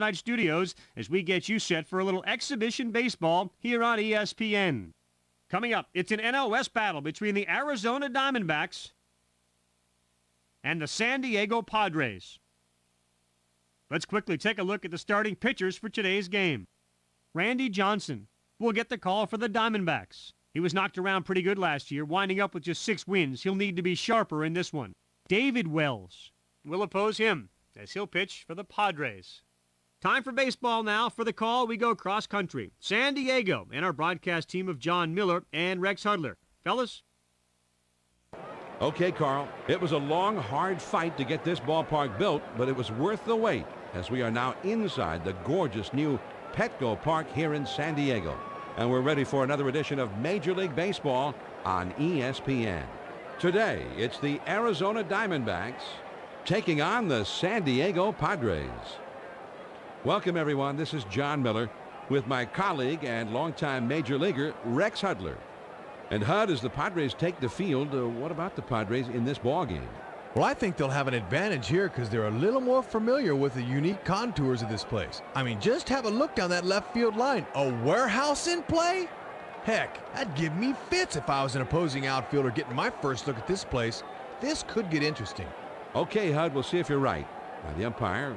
Night Studios as we get you set for a little exhibition baseball here on ESPN. Coming up, it's an NL West battle between the Arizona Diamondbacks and the San Diego Padres. Let's quickly take a look at the starting pitchers for today's game. Randy Johnson will get the call for the Diamondbacks. He was knocked around pretty good last year, winding up with just 6 wins. He'll need to be sharper in this one. David Wells will oppose him as he'll pitch for the Padres. Time for baseball now. For the call, we go cross country. San Diego and our broadcast team of John Miller and Rex Hudler. Fellas? Okay, Carl. It was a long, hard fight to get this ballpark built, but it was worth the wait as we are now inside the gorgeous new Petco Park here in San Diego. And we're ready for another edition of Major League Baseball on ESPN. Today, it's the Arizona Diamondbacks taking on the San Diego Padres. Welcome, everyone. This is John Miller with my colleague and longtime major leaguer, Rex Hudler. And Hud, as the Padres take the field, what about the Padres in this ball game? Well, I think they'll have an advantage here because they're a little more familiar with the unique contours of this place. I mean, just have a look down that left field line. A warehouse in play? Heck, that'd give me fits if I was an opposing outfielder getting my first look at this place. This could get interesting. Okay, Hud, we'll see if you're right. Now, the umpire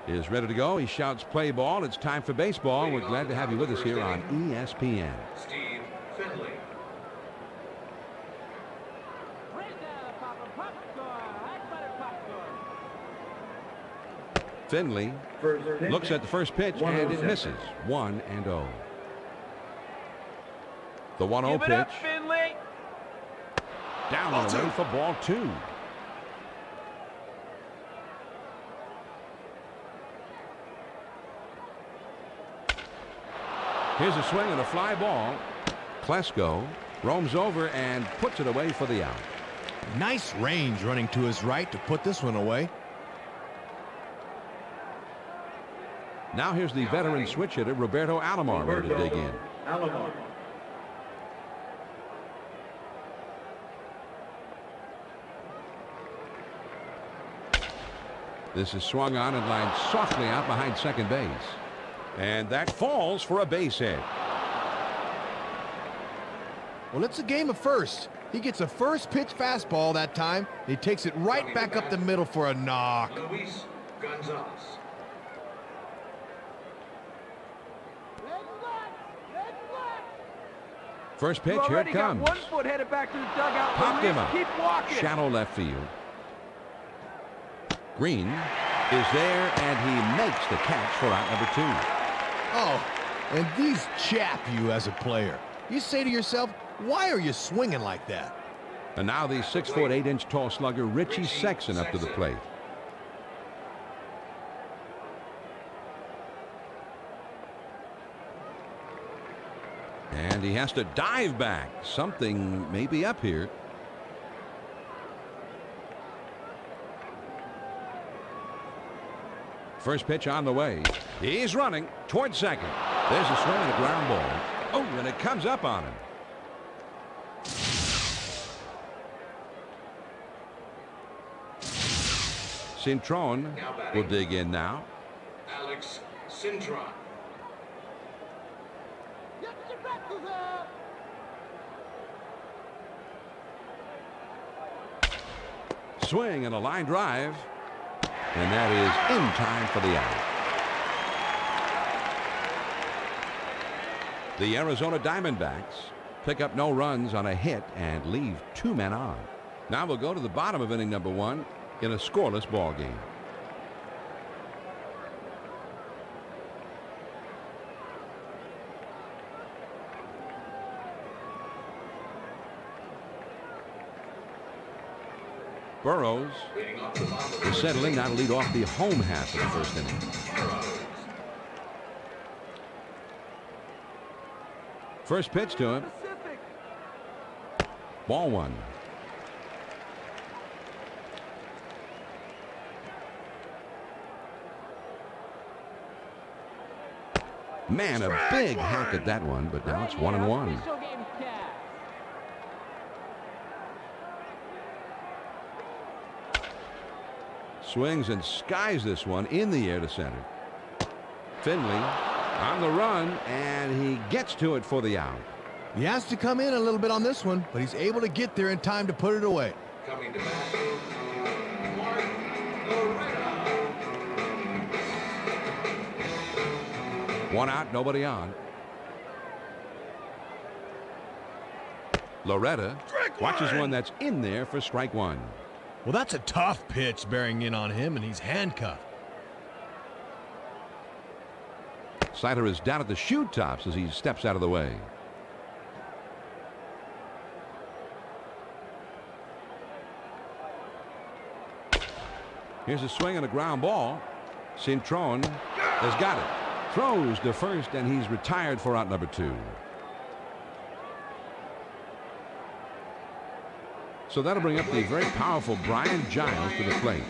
is ready to go. He shouts play ball. It's time for baseball. We're glad to have you with us here on ESPN. Steve Finley. Finley looks at the first pitch, and it misses. 1-0. The 1-0 pitch. Up, Finley. Down and away for ball 2. Here's a swing and a fly ball. Klesko roams over and puts it away for the out. Nice range running to his right to put this one away. Now here's the veteran switch hitter, Roberto Alomar, ready to dig in. This is swung on and lined softly out behind second base. And that falls for a base hit. Well, it's a game of first. He gets a first pitch fastball that time. He takes it right back up the middle for a knock. Luis Gonzalez. First pitch, here it comes. Got 1 foot headed back to the dugout. Popped him up. Keep walking. Shallow left field. Green is there, and he makes the catch for out number 2. Oh, and these chap you as a player. You say to yourself, why are you swinging like that? And now the 6-foot 8-inch tall slugger Richie Sexson up to the plate. And he has to dive back. Something may be up here. First pitch on the way. He's running towards second. There's a swing and a ground ball. Oh, and it comes up on him. Cintron will dig in now. Alex Cintron. Swing and a line drive. And that is in time for the out. The Arizona Diamondbacks pick up no runs on a hit and leave 2 men on. Now we'll go to the bottom of inning number 1 in a scoreless ball game. Burrows is settling now to lead off the home half of the first inning. First pitch to him. Ball 1. Man, a big hack at that one, but now it's 1-1. Swings and skies this one in the air to center. Finley on the run, and he gets to it for the out. He has to come in a little bit on this one, but he's able to get there in time to put it away. Coming to bat, Mark Loretta. One out, nobody on. Loretta watches one that's in there for strike one. Well, that's a tough pitch bearing in on him, and he's handcuffed. Slider is down at the shoe tops as he steps out of the way. Here's a swing and a ground ball. Cintron has got it. Throws to first, and he's retired for out number 2. So that'll bring up the very powerful Brian Giles to the plate.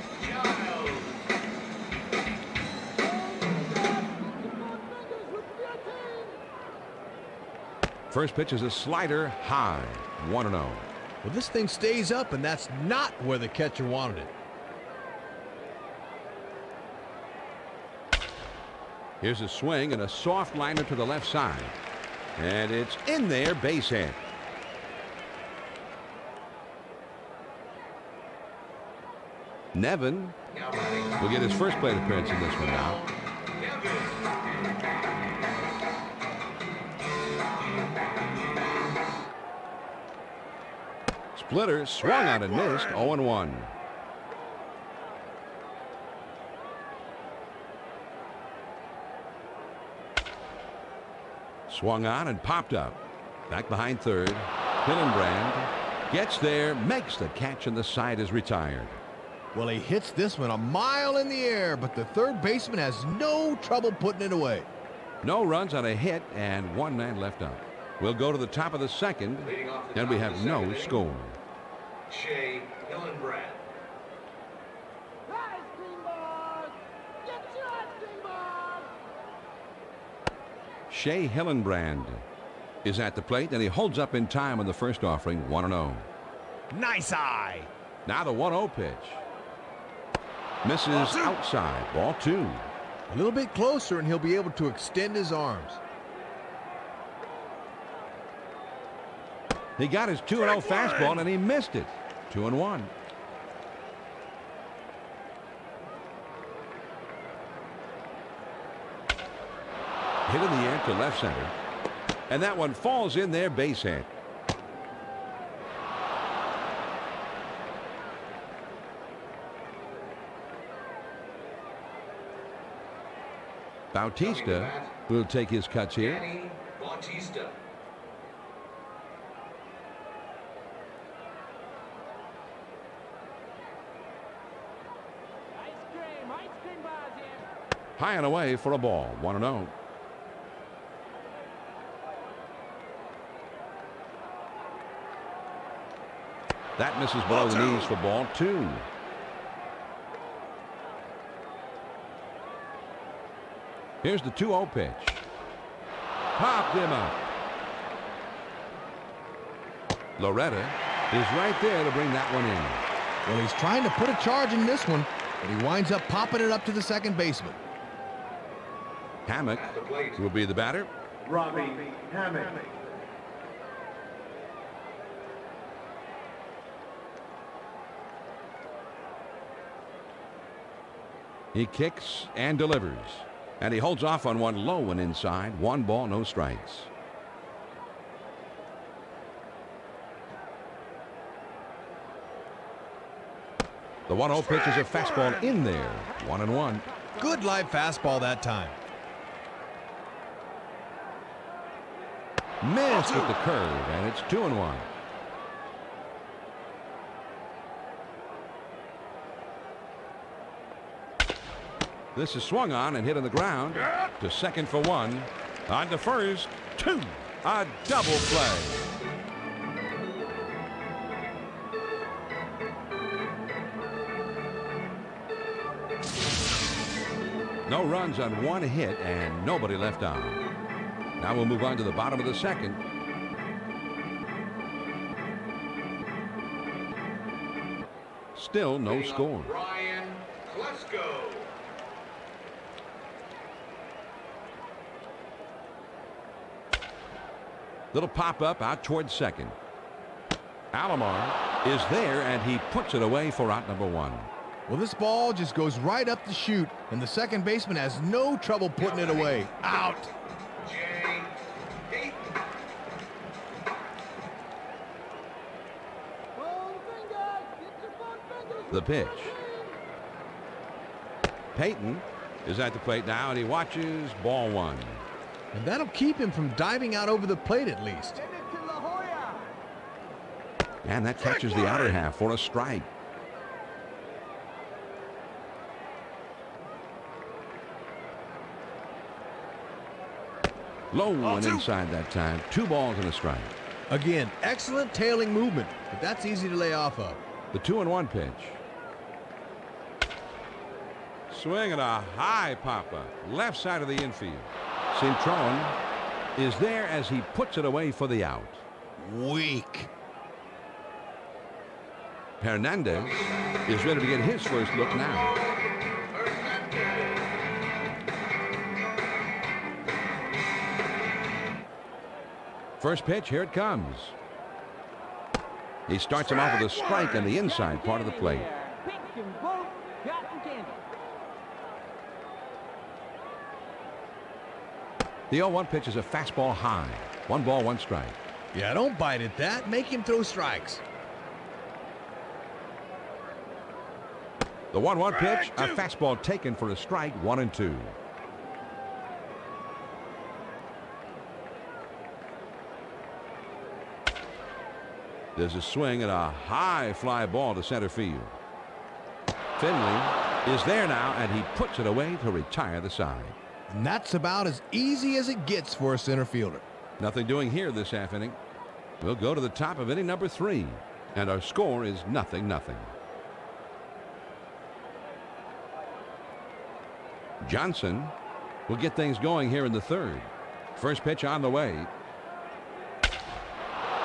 First pitch is a slider high, 1-0. Well, this thing stays up, and that's not where the catcher wanted it. Here's a swing and a soft liner to the left side. And it's in there, base hit. Nevin will get his first plate appearance in this one now. Splitter swung on and missed, 0-1. Swung on and popped up. Back behind third. Hillenbrand gets there, makes the catch, and the side is retired. Well, he hits this one a mile in the air, but the third baseman has no trouble putting it away. No runs on a hit and 1 man left up. We'll go to the top of the second, and we have no score. Shea Hillenbrand. Shea Hillenbrand is at the plate, and he holds up in time on the first offering, 1-0. Nice eye. Now the 1-0 pitch. Misses outside, ball 2. A little bit closer, and he'll be able to extend his arms. He got his 2-0 fastball, and he missed it. 2-1. Hit in the air to left center. And that one falls in there, base hit. Bautista will take his cuts here. Danny Bautista. High and away for a ball, 1-0. That misses below the knees for ball 2. Here's the 2-0 pitch. Popped him up. Loretta is right there to bring that one in. Well, he's trying to put a charge in this one, but he winds up popping it up to the second baseman. Hammock will be the batter. Robbie Hammock. He kicks and delivers. And he holds off on one low and inside. 1 ball, no strikes. The 1-0 pitch is a fastball in there. 1-1. Good live fastball that time. Missed with the curve, and it's 2-1. This is swung on and hit on the ground. To second for 1. On to first, 2. A double play. No runs on 1 hit and nobody left on. Now we'll move on to the bottom of the second. Still no score. Brian Klesko. Little pop-up out towards second. Alomar is there, and he puts it away for out number 1. Well, this ball just goes right up the chute, and the second baseman has no trouble putting it away. Out. Jay Payton. The pitch. Payton is at the plate now, and he watches ball 1. And that'll keep him from diving out over the plate at least. And that catches the outer half for a strike. Low and inside that time. 2 balls and a strike. Again, excellent tailing movement, but that's easy to lay off of. The 2-1 pitch. Swing and a high pop-up. Left side of the infield. Cintron is there as he puts it away for the out. Weak. Hernandez is ready to get his first look now. First pitch, here it comes. He starts him off with a strike on the inside part of the plate. The 0-1 pitch is a fastball high. 1 ball, 1 strike. Yeah, don't bite at that. Make him throw strikes. The 1-1 pitch, a fastball taken for a strike, 1-2. There's a swing and a high fly ball to center field. Finley is there now, and he puts it away to retire the side. And that's about as easy as it gets for a center fielder. Nothing doing here this half inning. We'll go to the top of inning number 3, and our score is 0-0. Johnson will get things going here in the 3rd. First pitch on the way.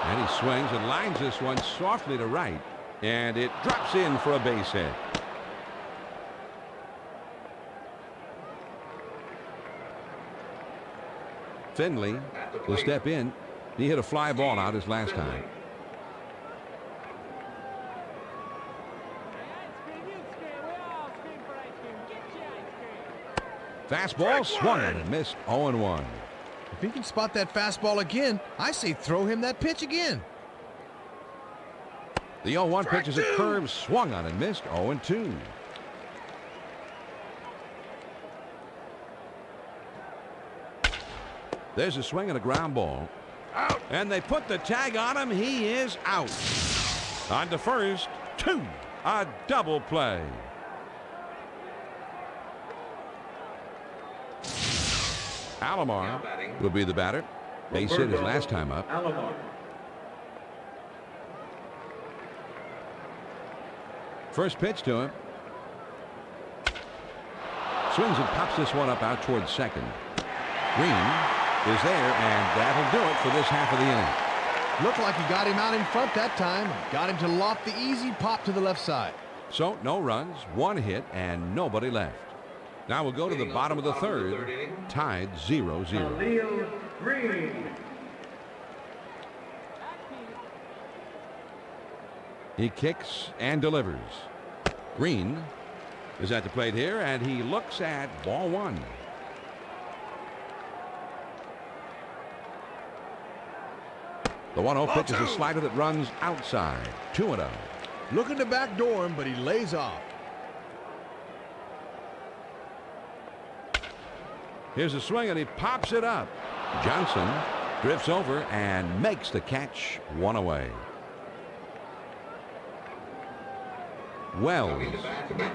And he swings and lines this one softly to right, and it drops in for a base hit. Finley will step in. He hit a fly ball out his last time. Fastball swung and missed. 0-1. If he can spot that fastball again, I say throw him that pitch again. The 0-1 pitch is a curve, swung on and missed. 0-2. There's a swing and a ground ball. Out. And they put the tag on him. He is out. On to first, 2. A double play. Alomar will be the batter. Base hit his last time up. Alomar. First pitch to him. Swings and pops this one up out towards second. Green is there, and that'll do it for this half of the inning. Looked like he got him out in front that time. Got him to loft the easy pop to the left side. So no runs, 1 hit, and nobody left. Now we'll go to the bottom of the 3rd, tied 0-0. Khalil Green. He kicks and delivers. Green is at the plate here, and he looks at ball 1. The 1-0 pitch is a slider that runs outside. 2-0. Looking to backdoor him, but he lays off. Here's a swing, and he pops it up. Johnson drifts over and makes the catch. 1 away. Wells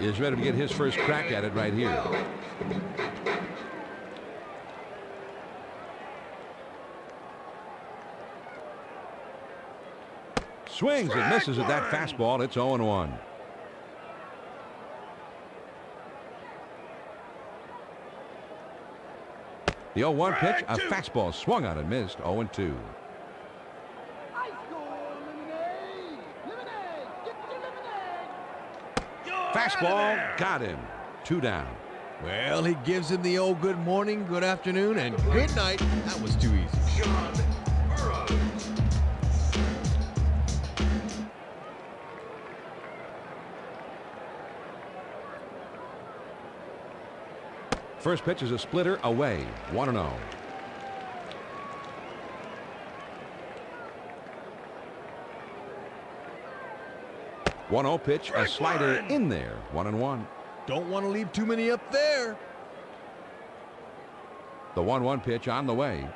is ready to get his first crack at it right here. Swings and misses at that fastball. It's 0-1. The 0-1 pitch, a fastball swung on and missed. 0-2. Fastball got him. 2 down. Well, he gives him the old good morning, good afternoon, and good night. That was too easy. John Rivera. First pitch is a splitter away. 1-0. One-0 pitch, a slider in there. 1-1. Don't want to leave too many up there. The 1-1 pitch on the way.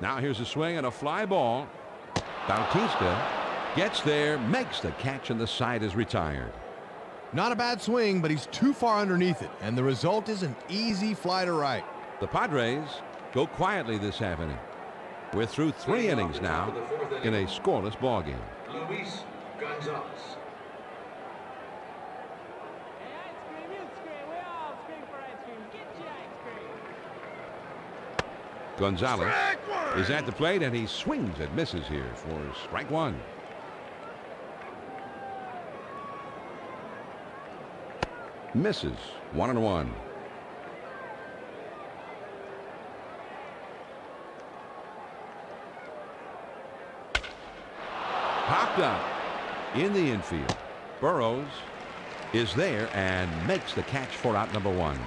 Now here's a swing and a fly ball. Bautista gets there, makes the catch, and the side is retired. Not a bad swing, but he's too far underneath it, and the result is an easy fly to right. The Padres go quietly this half inning. We're through 3 innings now in a scoreless ball game. Luis Gonzalez. Gonzalez is at the plate, and he swings and misses here for strike one. Misses. 1-1. Popped up in the infield. Burrows is there and makes the catch for out number 1.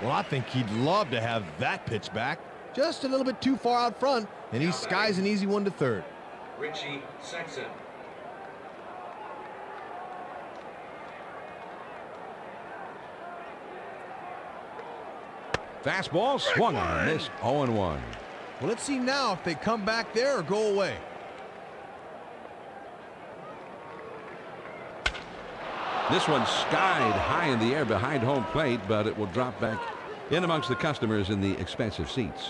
Well, I think he'd love to have that pitch back. Just a little bit too far out front, and he skies an easy one to third. Richie Sexton. Fastball swung on and missed. 0-1. Well, let's see now if they come back there or go away. This one skied high in the air behind home plate, but it will drop back in amongst the customers in the expensive seats.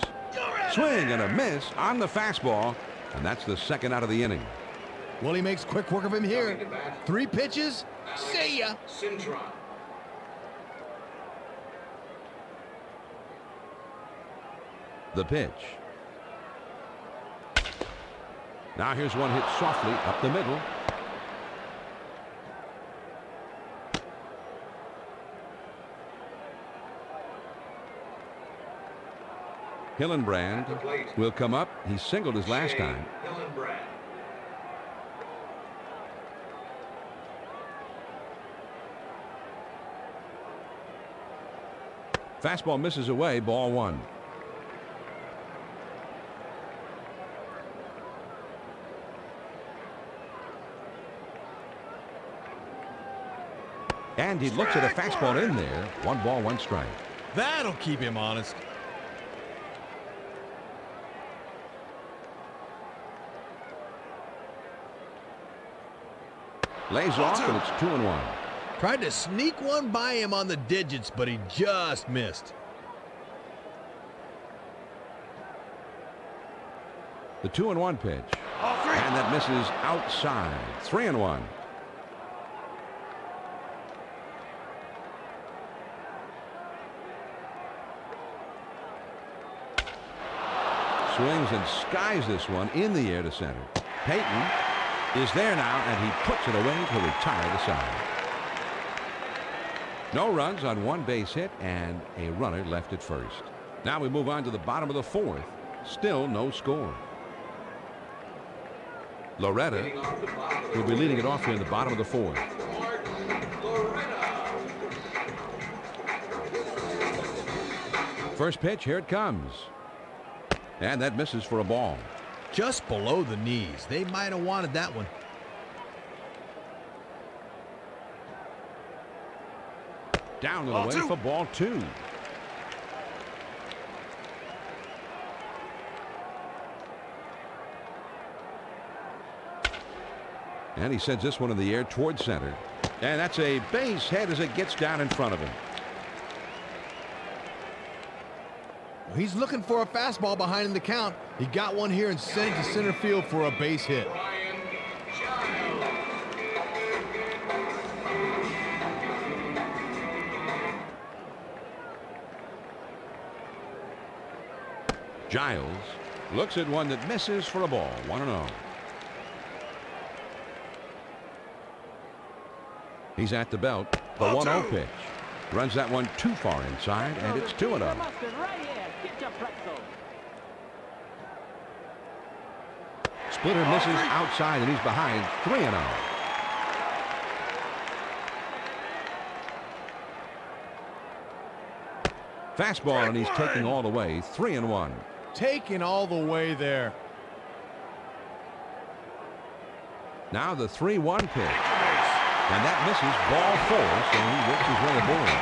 Swing and a miss on the fastball, and that's the second out of the inning. Well, he makes quick work of him here. 3 pitches. See ya. Cintron. The pitch. Now here's one hit softly up the middle. Hillenbrand will come up. He singled his last time. Hillenbrand. Fastball misses away. Ball 1. And he looks at a fastball in there. 1 ball, 1 strike. That'll keep him honest. Lays off, and it's 2-1. Tried to sneak one by him on the digits, but he just missed. The 2-1 pitch. And that misses outside. 3-1. Swings and skies this one in the air to center. Payton is there now, and he puts it away to retire the side. No runs on 1 base hit and a runner left at first. Now we move on to the bottom of the 4th. Still no score. Loretta will be leading it off here in the bottom of the 4th. First pitch, here it comes. And that misses for a ball. Just below the knees. They might have wanted that one. Down and away for ball 2. And he sends this one in the air towards center. And that's a base hit as it gets down in front of him. He's looking for a fastball behind in the count. He got one here and sent it to center field for a base hit. Giles looks at one that misses for a ball. 1-0. He's at the belt. The 1-0 pitch. Runs that one too far inside, and it's 2-0. Splitter misses outside, and he's behind 3-0. Fastball, and he's taking all the way, 3-1. Taking all the way there. Now the 3-1 pitch. And that misses, ball 4, so he works his way aboard.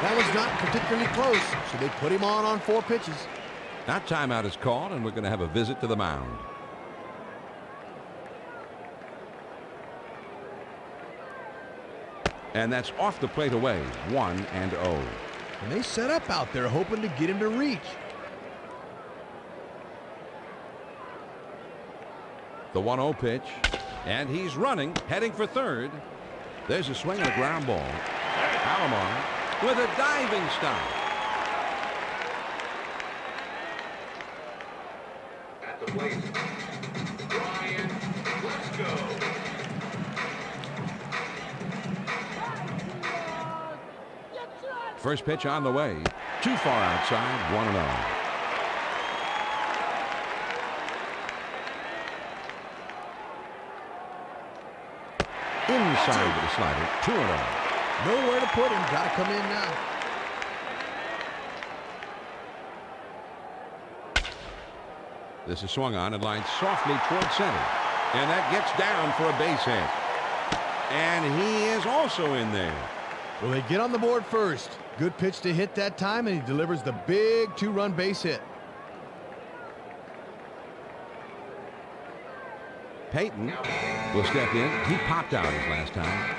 That was not particularly close, so they put him on 4 pitches. Now timeout is called, and we're going to have a visit to the mound. And that's off the plate away, 1-0. And they set up out there hoping to get him to reach. The 1-0 pitch, and he's running, heading for third. There's a swing and a ground ball. Alomar with a diving stop. At the plate, Brian, let's go. First pitch on the way. Too far outside, 1-0. Inside with a slider, 2-0. Nowhere to put him. Got to come in now. This is swung on and lined softly toward center. And that gets down for a base hit. And he is also in there. Well, they get on the board first. Good pitch to hit that time, and he delivers the big 2-run base hit. Payton will step in. He popped out his last time.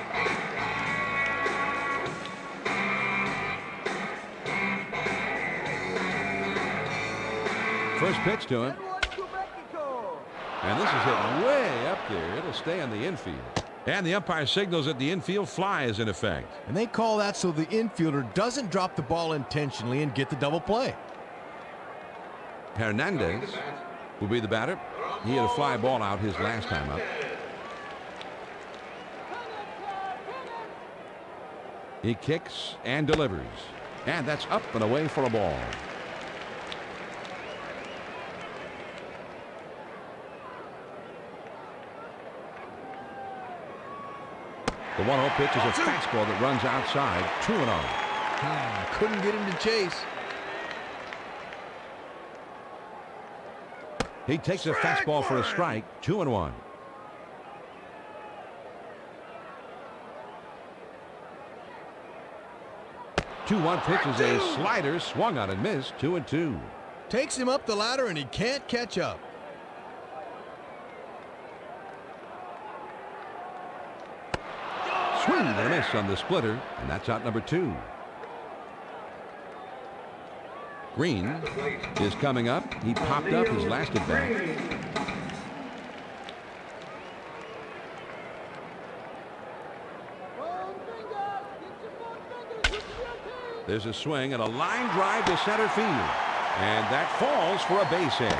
First pitch to him. And this is hit way up there. It'll stay on the infield. And the umpire signals that the infield fly is in effect. And they call that so the infielder doesn't drop the ball intentionally and get the double play. Hernandez will be the batter. He had a fly ball out his last time up. He kicks and delivers. And that's up and away for a ball. The 1-0 pitch is a fastball that runs outside, 2-0. Couldn't get him to chase. He takes a fastball for a strike, 2-1. Two-one pitch is a slider, swung on and missed, 2-2. Takes him up the ladder, and he can't catch up. Swing and a miss on the splitter, and that's out number 2. Green is coming up. He popped up his last at bat. There's a swing and a line drive to center field. And that falls for a base hit.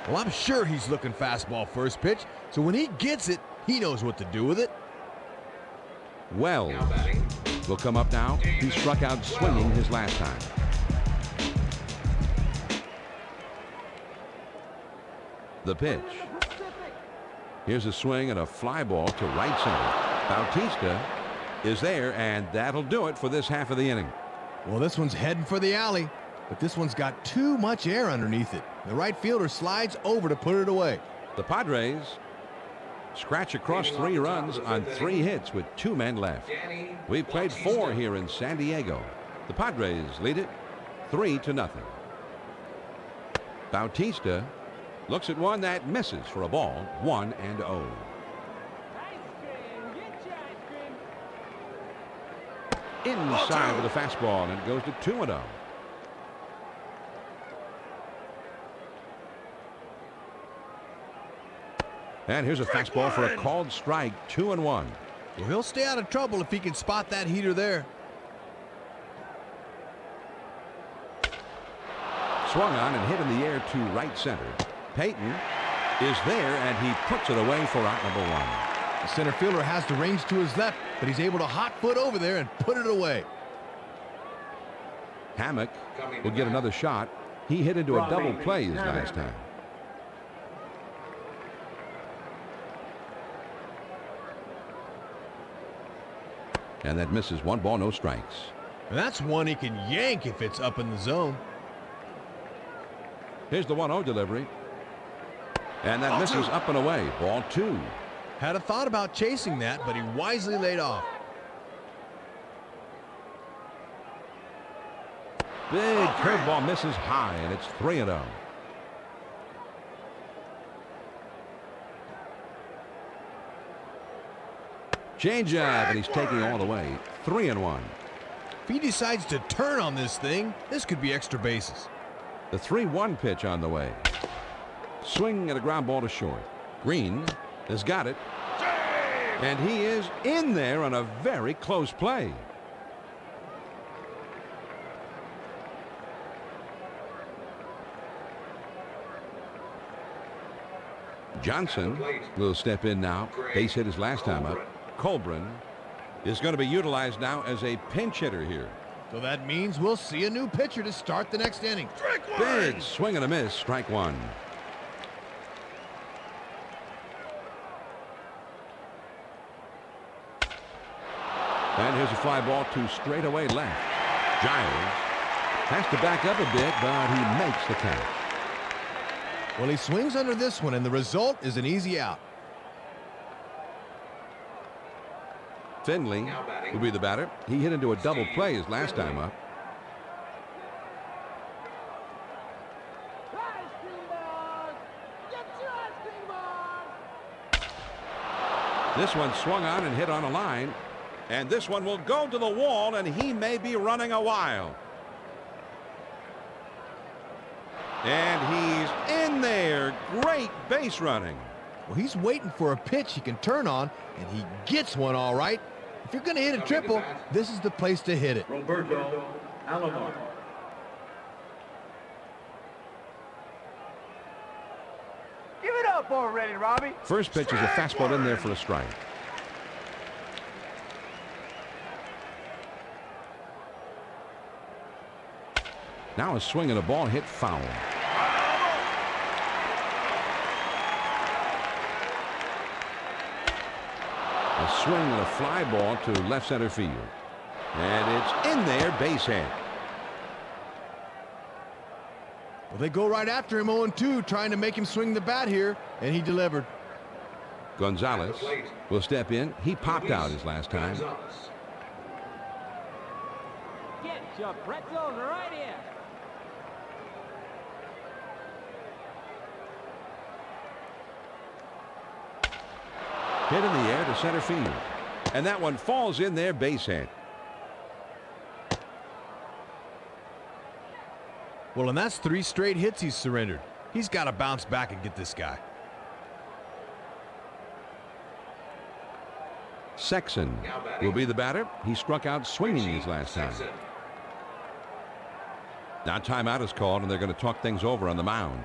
Well, I'm sure he's looking fastball first pitch, so when he gets it, he knows what to do with it. Wells will come up now. He struck out swinging his last time. The pitch. Here's a swing and a fly ball to right center. Bautista is there, and that'll do it for this half of the inning. Well, this one's heading for the alley, but this one's got too much air underneath it. The right fielder slides over to put it away. The Padres scratch across 3 runs on 3 hits with 2 men left. We've played 4 here in San Diego. The Padres lead it 3-0. Bautista looks at one that misses for a ball, 1-0. Inside with a fastball, and it goes to 2-0. And here's a fastball for a called strike, 2-1. Well, he'll stay out of trouble if he can spot that heater there. Swung on and hit in the air to right center. Payton is there, and he puts it away for out number 1. The center fielder has the range to his left, but he's able to hot foot over there and put it away. Hammock will get another shot. He hit into a double play his last time. And that misses. 1 ball, no strikes. And that's one he can yank if it's up in the zone. Here's the 1-0 delivery. And that misses up and away. Ball 2. Had a thought about chasing that, but he wisely laid off. Big curveball misses high, and it's 3-0. Changeup, and he's taking all the way. 3-1. If he decides to turn on this thing, this could be extra bases. The 3-1 pitch on the way. Swing and a ground ball to short. Green has got it. And he is in there on a very close play. Johnson will step in now. Base hit his last time up. Colburn is going to be utilized now as a pinch hitter here. So that means we'll see a new pitcher to start the next inning. Big swing and a miss. Strike 1. And here's a fly ball to straightaway left. Giles has to back up a bit, but he makes the catch. Well, he swings under this one, and the result is an easy out. Finley will be the batter. He hit into a double play his last time up. This one swung on and hit on a line. And this one will go to the wall, and he may be running a while. And he's in there. Great base running. Well, he's waiting for a pitch he can turn on, and he gets one all right. If you're going to hit a triple, this is the place to hit it. Roberto Alomar. Give it up already, Robbie. First pitch is a fastball in there for a strike. Now a swing and a ball hit foul. A swing and a fly ball to left center field. And it's in there, base hit. Well, they go right after him 0-2, trying to make him swing the bat here, and he delivered. Gonzalez will step in. He popped out his last time. Get your pretzels right here. Hit in the air to center field. And that one falls in there, base hit. Well, and that's 3 straight hits he's surrendered. He's got to bounce back and get this guy. Sexton will be the batter. He struck out swinging his last time. Now timeout is called, and they're going to talk things over on the mound.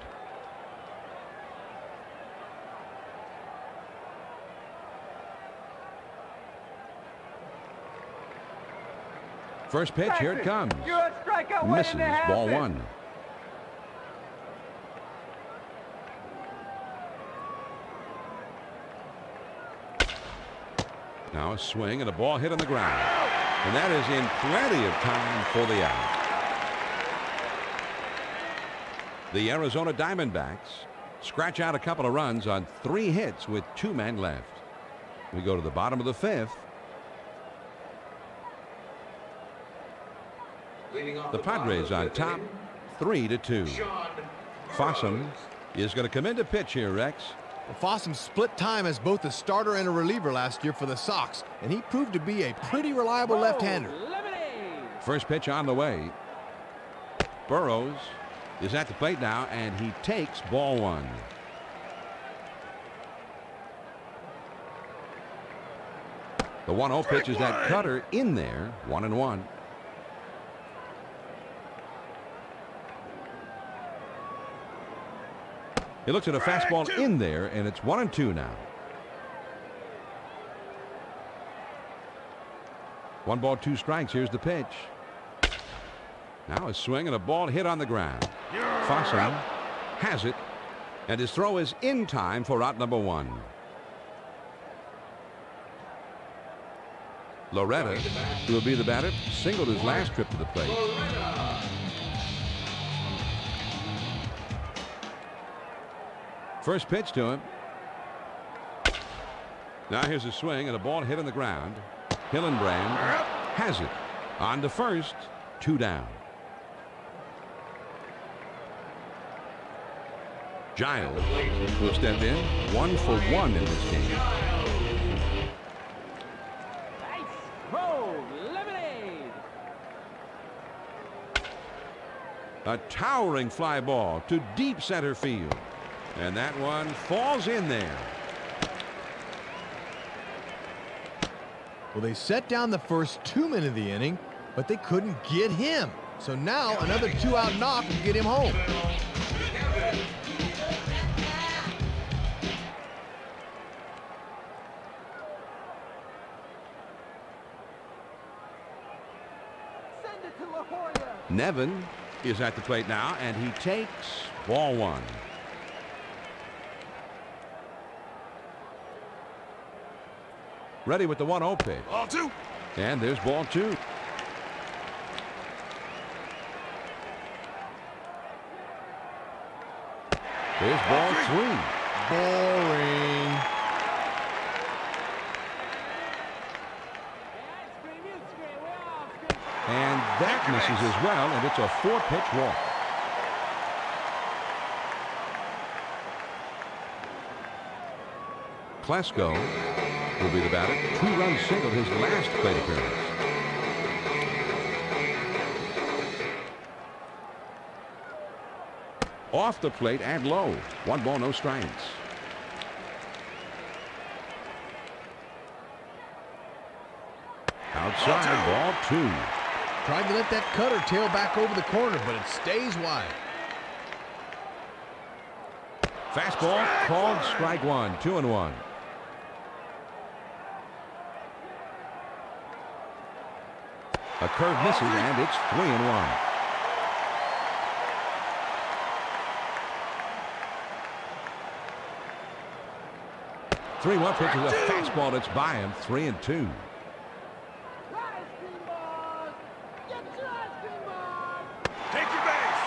First pitch, here it comes. You're a strikeout waiting Misses, to happen. ball 1. Now a swing and a ball hit on the ground. And that is in plenty of time for the out. The Arizona Diamondbacks scratch out a couple of runs on 3 hits with 2 men left. We go to the bottom of the 5th. The Padres on top, 3-2. Fossum is going to come in to pitch here, Rex. Well, Fossum split time as both a starter and a reliever last year for the Sox, and he proved to be a pretty reliable left-hander. First pitch on the way. Burrows is at the plate now, and he takes ball 1. The 1-0 pitch is that cutter in there, 1-1. He looks at a fastball in there, and it's 1-2 now. 1 ball, 2 strikes. Here's the pitch. Now a swing and a ball hit on the ground. Fossum has it, and his throw is in time for out number 1. Loretta, who will be the batter, singled his last trip to the plate. First pitch to him. Now here's a swing and a ball hit on the ground. Hillenbrand has it. On to first, 2 down. Giles will step in, 1 for 1 in this game. Nice throw, lemonade. A towering fly ball to deep center field. And that one falls in there. Well, they set down the first 2 men of the inning, but they couldn't get him. So now another 2-out knock will get him home. Send it to La Jolla. Nevin is at the plate now, and he takes ball 1. Ready with the 1-0 pitch. Ball 2. And there's ball 2. There's ball 3. Boring. And that misses as well, and it's a 4-pitch walk. Klesko will be the batter. 2-run single his last plate appearance. Off the plate and low. 1 ball, no strikes. Outside, ball 2. Tried to let that cutter tail back over the corner, but it stays wide. Fastball called strike 1. 2-1. A curve misses, and it's 3-1. Three-one pitch is a fastball that's by him. 3-2. Ice cream ball. Get your ice cream ball. Take your base.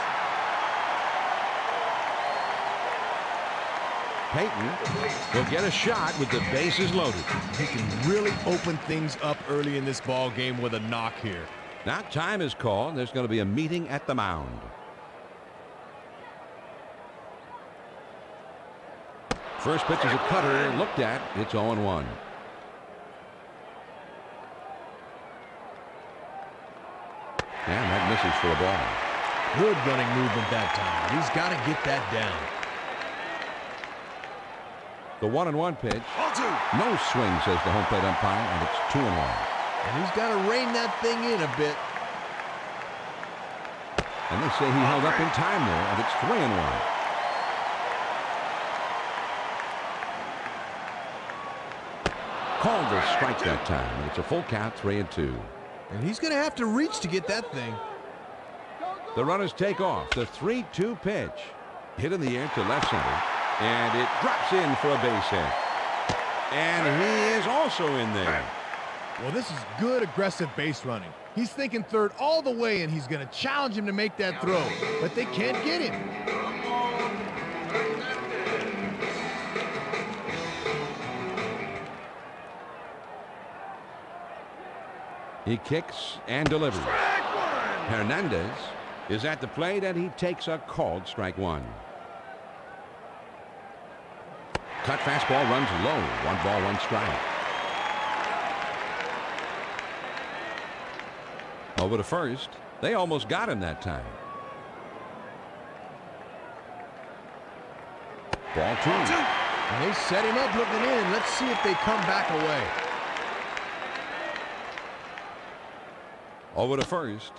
Payton will get a shot with the bases loaded. He can really open things up early in this ball game with a knock here. Now time is called. There's going to be a meeting at the mound. First pitch is a cutter. Looked at. It's 0-1. And that misses for a ball. Good running movement that time. He's got to get that down. The 1-1 pitch. Ball 2. No swing, says the home plate umpire, and it's 2-1. And he's got to rein that thing in a bit. And they say he held up in time there, and it's 3-1. Called the strike that time, and it's a full count, 3-2. And he's going to have to reach to get that thing. The runners take off. The 3-2 pitch. Hit in the air to left center. And it drops in for a base hit. And he is also in there. Well, this is good aggressive base running. He's thinking third all the way, and he's going to challenge him to make that throw. But they can't get him. He kicks and delivers. Hernandez is at the plate, and he takes a called strike 1. Cut fastball runs low. 1 ball, 1 strike. Over to first. They almost got him that time. Ball 2. And they set him up looking in. Let's see if they come back away. Over to first.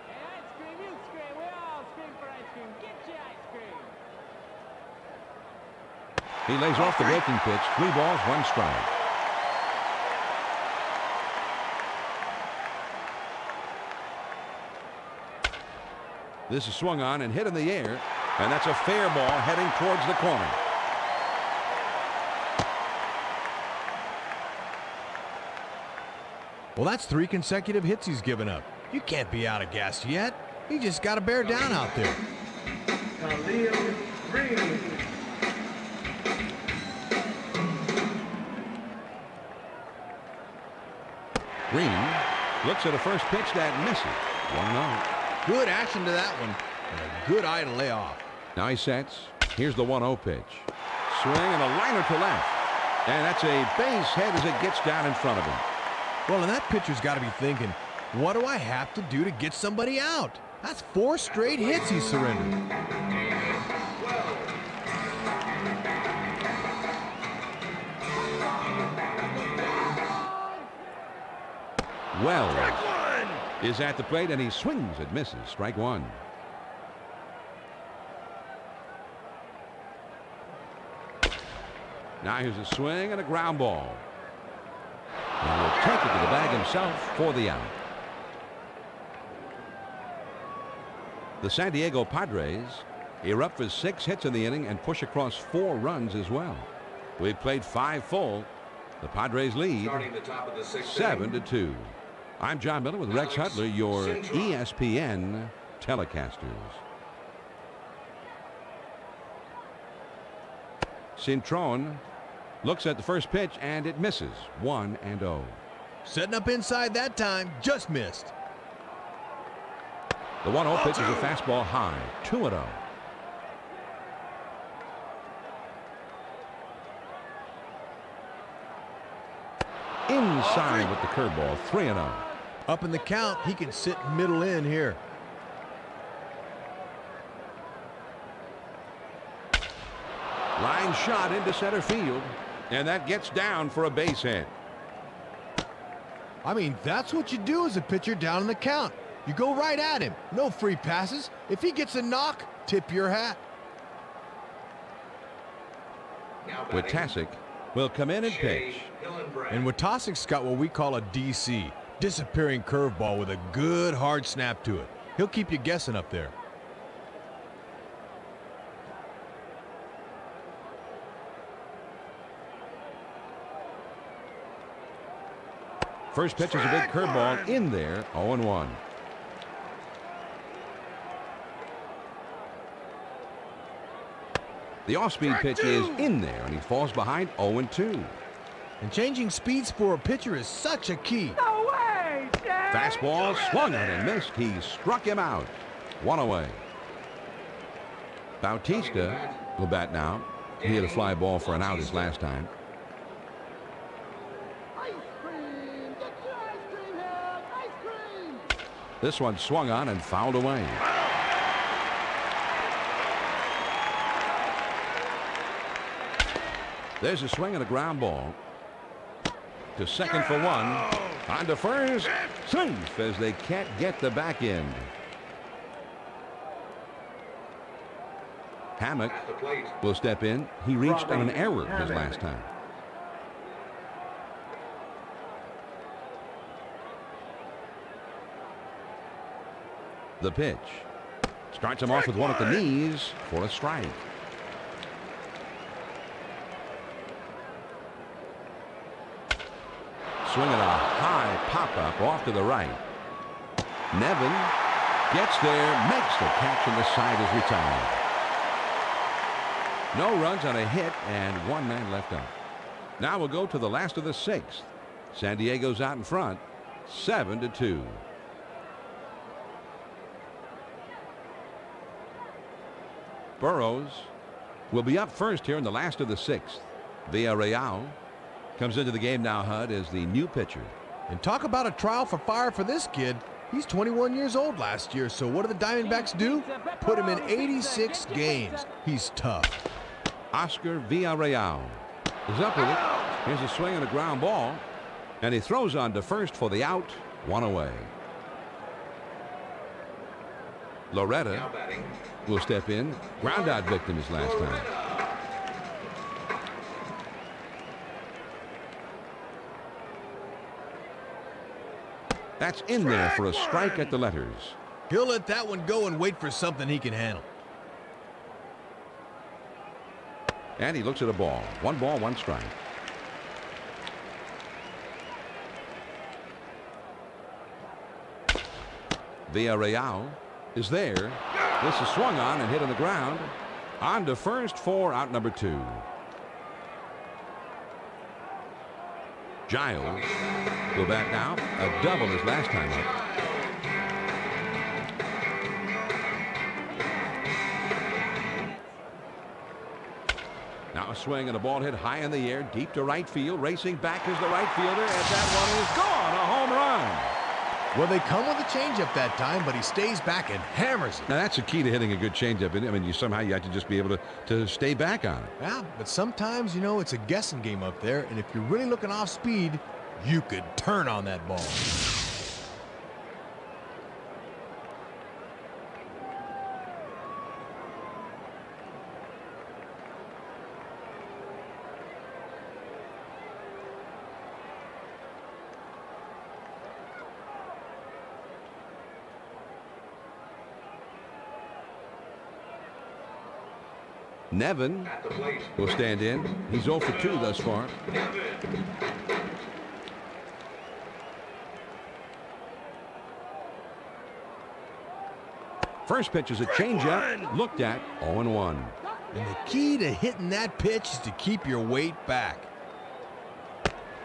Hey, ice cream, you scream. We all scream for ice cream. Get your ice cream. He lays off the breaking pitch. 3 balls, 1 strike. This is swung on and hit in the air, and that's a fair ball heading towards the corner. Well, that's 3 consecutive hits he's given up. You can't be out of gas yet. He just got to bear down out there. Khalil Green. Green looks at a first pitch that misses. 1-0. Good action to that one, and a good eye to lay off. Now he sets. Here's the 1-0 pitch. Swing and a liner to left. And that's a base hit as it gets down in front of him. Well, and that pitcher's got to be thinking, what do I have to do to get somebody out? That's 4 straight hits he surrendered. Wells is at the plate, and he swings and misses. Strike 1. Now here's a swing and a ground ball. And he'll take it to the bag himself for the out. The San Diego Padres erupt for 6 hits in the inning and push across 4 runs as well. We've played 5 full. The Padres lead Starting the top of the 6th 7-2. I'm John Miller with Rex Hudler, your ESPN telecasters. Cintron looks at the first pitch and it misses. 1-0. Setting up inside that time, just missed. The 1-0 pitch is a fastball high. 2-0. Inside with the curveball. 3-0. Up in the count, he can sit middle in here. Line shot into center field, and that gets down for a base hit. I mean, that's what you do as a pitcher down in the count. You go right at him. No free passes. If he gets a knock, tip your hat. Witasic will come in and pitch. And Watasic's got what we call a DC, disappearing curveball with a good hard snap to it. He'll keep you guessing up there. First pitch is a big curveball in there. 0-1. The off-speed pitch is in there, and he falls behind. 0-2. And changing speeds for a pitcher is such a key. No way, Dad! Fastball swung on and missed. He struck him out. 1 away. Bautista will bat now. He hit a fly ball for an out his last time. Ice cream! Get your ice cream here! Ice cream! This one swung on and fouled away. There's a swing and a ground ball. To second for 1. On to first. Safe as they can't get the back end. Hammock will step in. He reached on an error his last time. The pitch. Starts him off with one at the knees for a strike. Swinging a high pop-up off to the right. Nevin gets there, makes the catch, and the side is retired. No runs on a hit and 1 man left on. Now we'll go to the last of the 6th. San Diego's out in front, 7-2. Burrows will be up first here in the last of the 6th. Villarreal comes into the game now, Hud, as the new pitcher. And talk about a trial for fire for this kid. He's 21 years old last year, so what do the Diamondbacks do? Put him in 86 games. He's tough. Oscar Villarreal is up with it. Here's a swing and a ground ball, and he throws on to first for the out. 1 away. Loretta will step in. Ground out victim his last time. That's in there for a strike at the letters. He'll let that one go and wait for something he can handle. And he looks at a ball. 1 ball, 1 strike. Villarreal is there. This is swung on and hit on the ground. On to first for out number 2. Giles go back now. A double his last time up. Now a swing and a ball hit high in the air, deep to right field. Racing back is the right fielder, and that one is gone. A home run. Well, they come with a changeup that time, but he stays back and hammers it. Now that's the key to hitting a good changeup. I mean, you have to just be able to stay back on it. Yeah, but sometimes, you know, it's a guessing game up there, and if you're really looking off speed, you could turn on that ball. Nevin will stand in. He's 0 for 2 thus far. First pitch is a changeup. Looked at 0-1. And the key to hitting that pitch is to keep your weight back.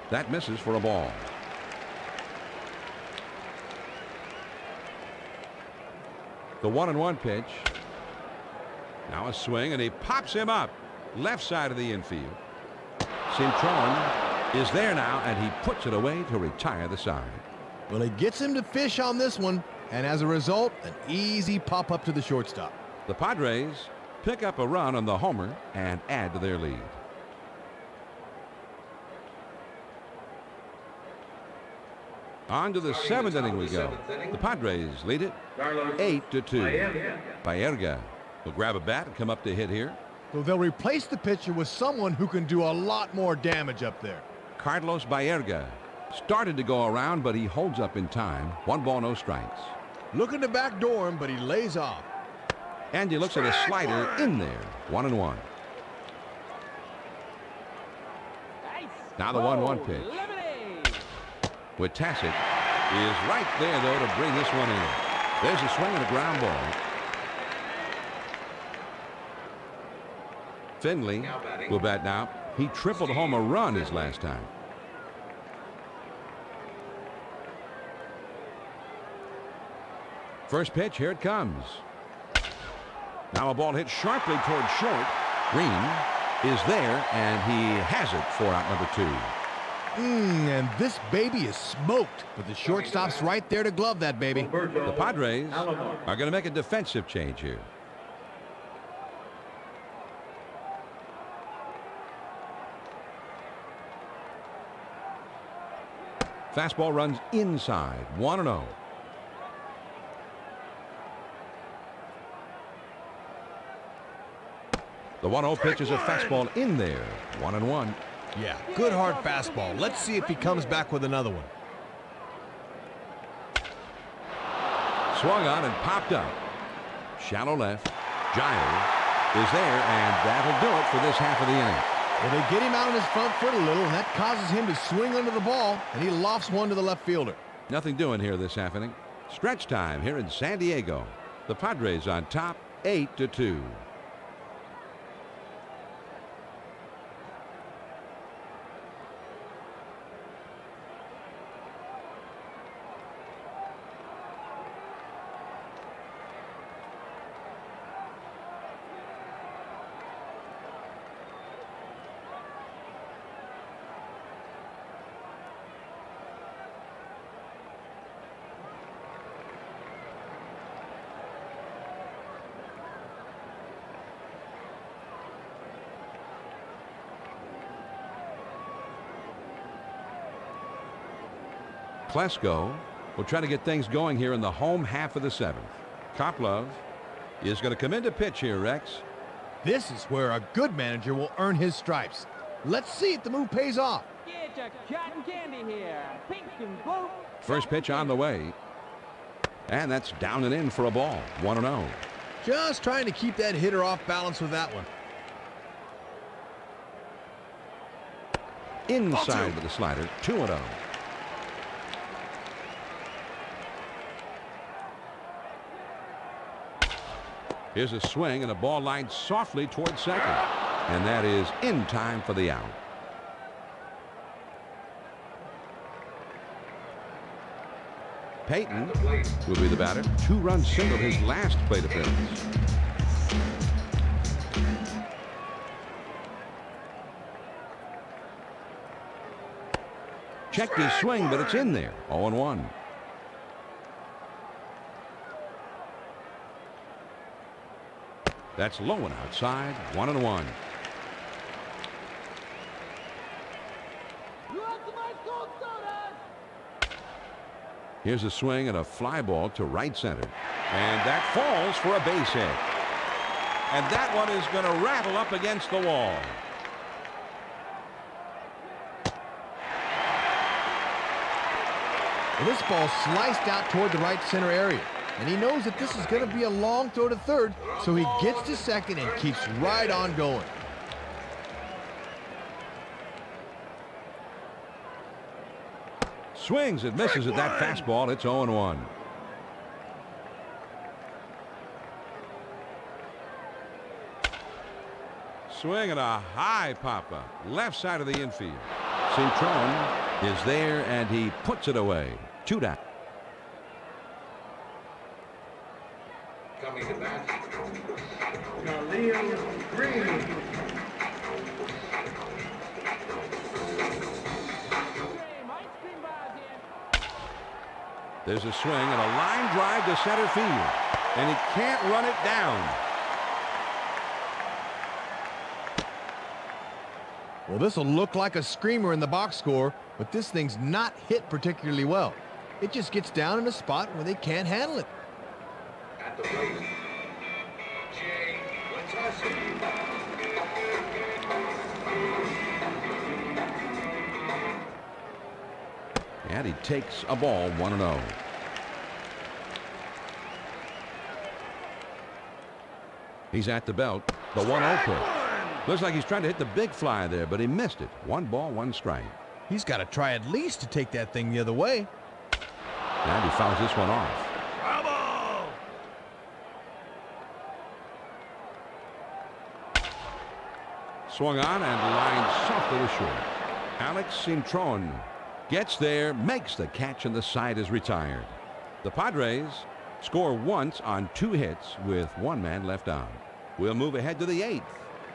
That misses for a ball. The 1-1 pitch. Now a swing, and he pops him up. Left side of the infield. Cintron is there now, and he puts it away to retire the side. Well, he gets him to fish on this one, and as a result, an easy pop up to the shortstop. The Padres pick up a run on the homer and add to their lead. On to the 7th inning we go. The Padres lead it 8-2. Baerga will grab a bat and come up to hit here. So they'll replace the pitcher with someone who can do a lot more damage up there. Carlos Baerga started to go around, but he holds up in time. 1 ball, no strikes. Looking to backdoor him, but he lays off. And he looks at a slider in there. 1-1. Now the 1-1 pitch. With Tassick is right there, though, to bring this one in. There's a swing and a ground ball. Finley will bat now. He tripled home a run his last time. First pitch, here it comes. Now a ball hit sharply toward short. Green is there, and he has it for out number 2. And this baby is smoked, but the shortstop's right there to glove that baby. The Padres are going to make a defensive change here. Fastball runs inside. 1-0. The 1-0 pitch is a fastball in there. 1-1. Yeah, good hard fastball. Let's see if he comes back with another one. Swung on and popped up. Shallow left. Giles is there, and that'll do it for this half of the inning. Well, they get him out on his front foot a little, and that causes him to swing under the ball, and he lofts one to the left fielder. Nothing doing here this half inning. Stretch time here in San Diego. The Padres on top, 8-2. Klesko will try to get things going here in the home half of the 7th. Koplov is going to come in to pitch here, Rex. This is where a good manager will earn his stripes. Let's see if the move pays off. Get your cotton candy here. Pink and blue. First pitch on the way. And that's down and in for a ball. 1-0. Just trying to keep that hitter off balance with that one. Inside with the slider. 2-0. Here's a swing and a ball lined softly towards second. And that is in time for the out. Payton will be the batter. 2-run single his last plate appearance. Checked his swing, but it's in there. 0-1. That's low and outside. 1-1. You want some ice cold sodas? Here's a swing and a fly ball to right center. And that falls for a base hit. And that one is going to rattle up against the wall. Well, this ball sliced out toward the right center area. And he knows that this is going to be a long throw to third, so he gets to second and keeps right on going. Swings and misses at that fastball. It's 0-1. Swing and a high pop-up. Left side of the infield. Cintron is there, and he puts it away. 2 down. Coming to bat, Khalil Green. Ice cream bars in. There's a swing and a line drive to center field. And he can't run it down. Well, this will look like a screamer in the box score, but this thing's not hit particularly well. It just gets down in a spot where they can't handle it. At the plate, Jay Latassi. And he takes a ball. 1-0. He's at the belt. The 1-0 pitch. Looks like he's trying to hit the big fly there, but he missed it. 1 ball, 1 strike. He's got to try at least to take that thing the other way. And he fouls this one off. Swung on and lined softly to short. Alex Cintron gets there, makes the catch, and the side is retired. The Padres score once on 2 hits with 1 man left on. We'll move ahead to the 8th.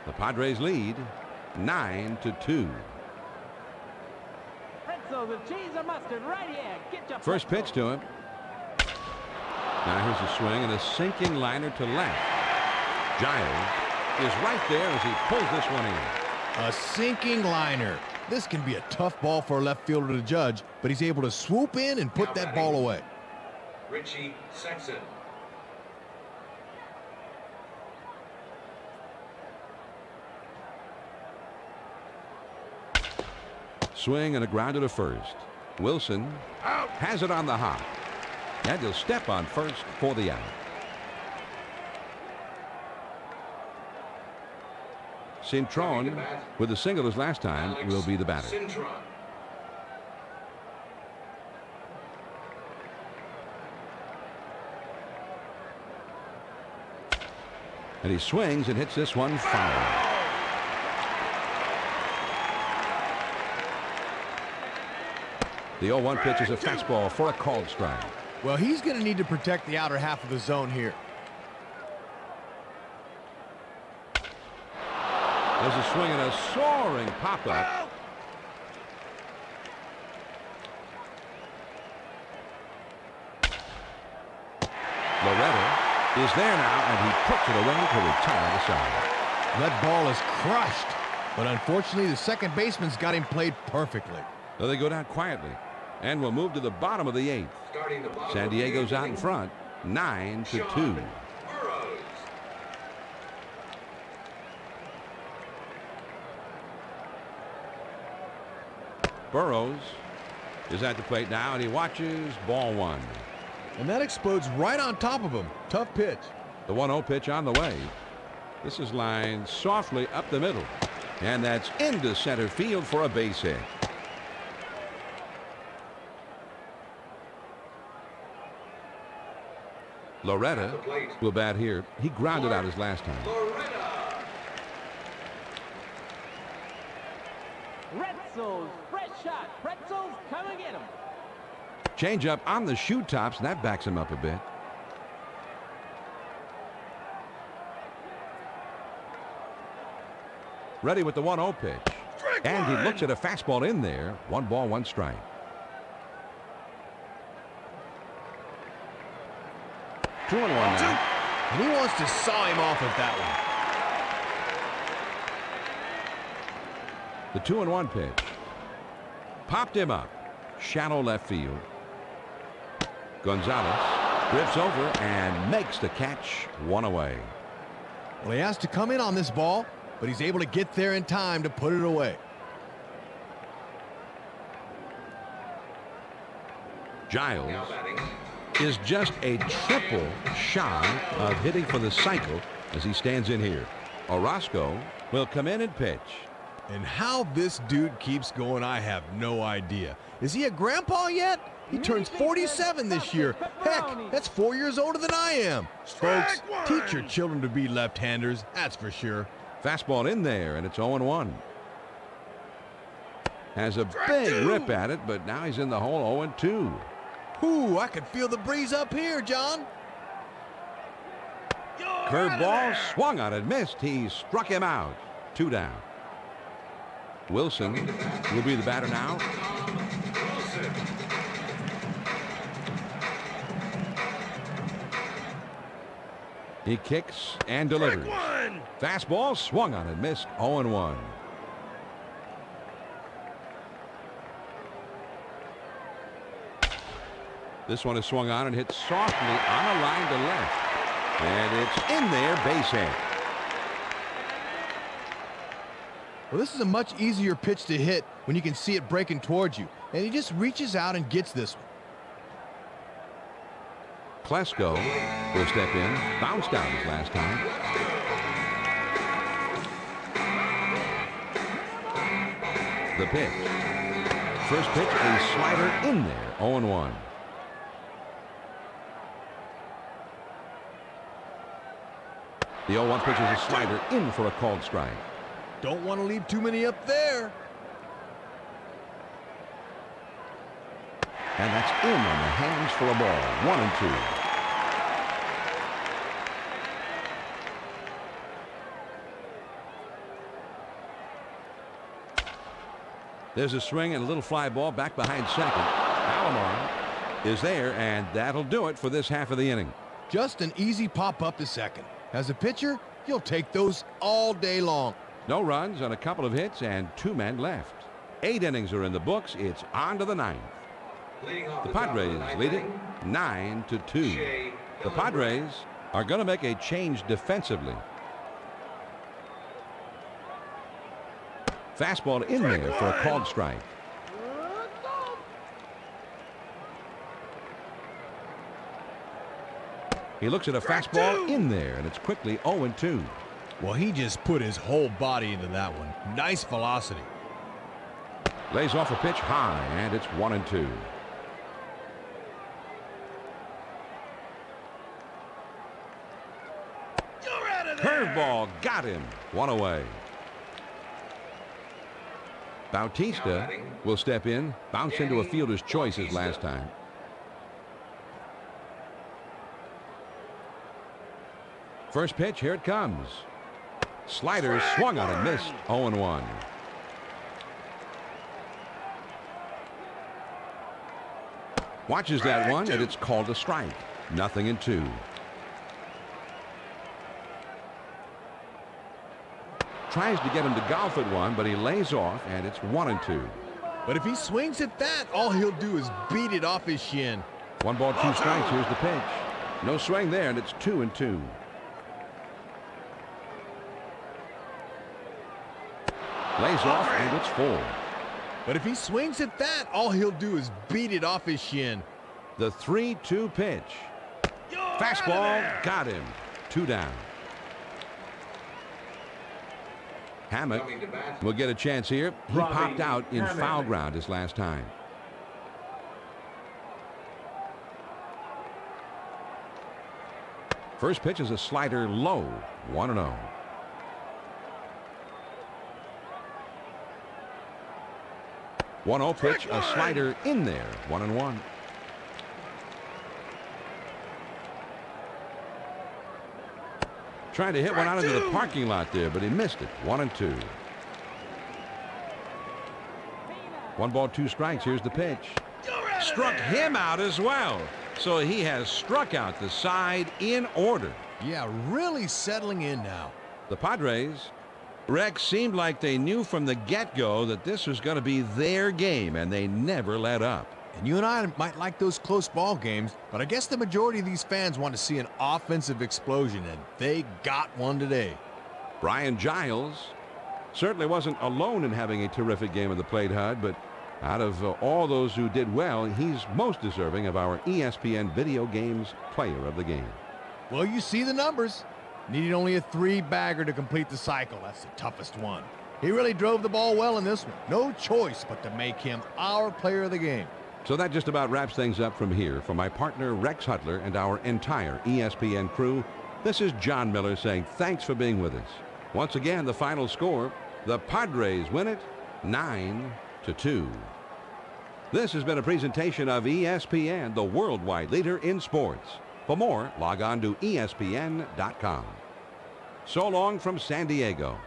The Padres lead 9-2. Pretzels with cheese or mustard right here. Get your First pitch to him. Now here's a swing and a sinking liner to left. Giles is right there as he pulls this one in. A sinking liner. This can be a tough ball for a left fielder to judge, but he's able to swoop in and put that ball away. Richie Sexton. Swing and a grounder to first. Wilson has it on the hop. And he'll step on first for the out. Cintron, with the single as last time, will be the batter. Cintron. And he swings and hits this one foul. The 0-1 pitch is a fastball for a called strike. Well, he's going to need to protect the outer half of the zone here. There's a swing and a soaring pop-up. Loretta is there now, and he puts it away to retire the side. That ball is crushed, but unfortunately the second baseman's got him played perfectly. So they go down quietly, and we'll move to the bottom of the 8th. Starting the bottom San of the Diego's out in inning, front, 9-2. Burrows. Burrows is at the plate now, and he watches ball 1. And that explodes right on top of him. Tough pitch. The 1-0 pitch on the way. This is lined softly up the middle. And that's into center field for a base hit. Loretta will bat here. He grounded out his last time. Pretzels, fresh shot. Pretzels, come and get 'em. Change up on the shoe tops, and that backs him up a bit. Ready with the 1-0 pitch. And he looks at a fastball in there. 1 ball, 1 strike. Two and one now. And he wants to saw him off with that one. The 2-1 pitch. Popped him up. Shallow left field. Gonzalez drifts over and makes the catch. 1 away. Well, he has to come in on this ball, but he's able to get there in time to put it away. Giles is just a triple shy of hitting for the cycle as he stands in here. Orozco will come in and pitch. And how this dude keeps going, I have no idea. Is he a grandpa yet? He turns 47 this year. Heck, that's 4 years older than I am. Folks, teach your children to be left-handers, that's for sure. Fastball in there, and it's 0-1. Has a big rip at it, but now he's in the hole. 0-2. Ooh, I could feel the breeze up here, John. Curveball swung on it, missed. He struck him out. 2 down. Wilson will be the batter now. He kicks and delivers. Fastball swung on it, missed. 0-1. This one is swung on and hit softly on a line to left. And it's in there, base hit. Well, this is a much easier pitch to hit when you can see it breaking towards you. And he just reaches out and gets this one. Klesko will step in. Bounced out his last time. The pitch. First pitch, a slider in there. 0-1. The 0-1 pitch is a slider in for a called strike. Don't want to leave too many up there. And that's in on the hands for a ball. 1-2. There's a swing and a little fly ball back behind second. Alomar is there, and that'll do it for this half of the inning. Just an easy pop up to second. As a pitcher, you'll take those all day long. No runs on a couple of hits and 2 men left. 8 innings are in the books. It's on to the 9th. The Padres lead it 9-2. The Padres are going to make a change defensively. Fastball in there for a called strike. He looks at a fastball in there, and it's quickly 0-2. Well, he just put his whole body into that one. Nice velocity. Lays off a pitch high, and it's 1-2. Curveball got him. 1 away. Bautista will step in. Bounce into a fielder's choice his last time. First pitch, here it comes. Slider swung on and missed. 0-1. Watches that one, and it's called a strike. 0-2. Tries to get him to golf at one, but he lays off, and it's 1-2. But if he swings at that, all he'll do is beat it off his shin. 1 ball, 2 strikes. Here's the pitch. No swing there, and it's 2-2. Lays off, and it's full. But if he swings at that, all he'll do is beat it off his shin. The 3-2 pitch. Fastball got him. 2 down. Hammett Coming to bat, will get a chance here. He Robbie popped out in Hammett. foul ground his last time. First pitch is a slider low. 1-0. One-0 pitch, a slider in there. 1-1. Trying to hit one out into the parking lot there, but he missed it. 1-2. 1 ball, 2 strikes. Here's the pitch. Struck him out as well. So he has struck out the side in order. Yeah, really settling in now. The Padres, Rex, seemed like they knew from the get-go that this was going to be their game, and they never let up. And you and I might like those close ball games, but I guess the majority of these fans want to see an offensive explosion, and they got one today. Brian Giles certainly wasn't alone in having a terrific game at the plate, Hud, but out of all those who did well, he's most deserving of our ESPN Video Games Player of the Game. Well, you see the numbers. Needed only a 3-bagger to complete the cycle. That's the toughest one. He really drove the ball well in this one. No choice but to make him our player of the game. So that just about wraps things up from here. For my partner Rex Hudler and our entire ESPN crew, this is John Miller saying thanks for being with us. Once again, the final score, the Padres win it 9-2. This has been a presentation of ESPN, the worldwide leader in sports. For more, log on to ESPN.com. So long from San Diego.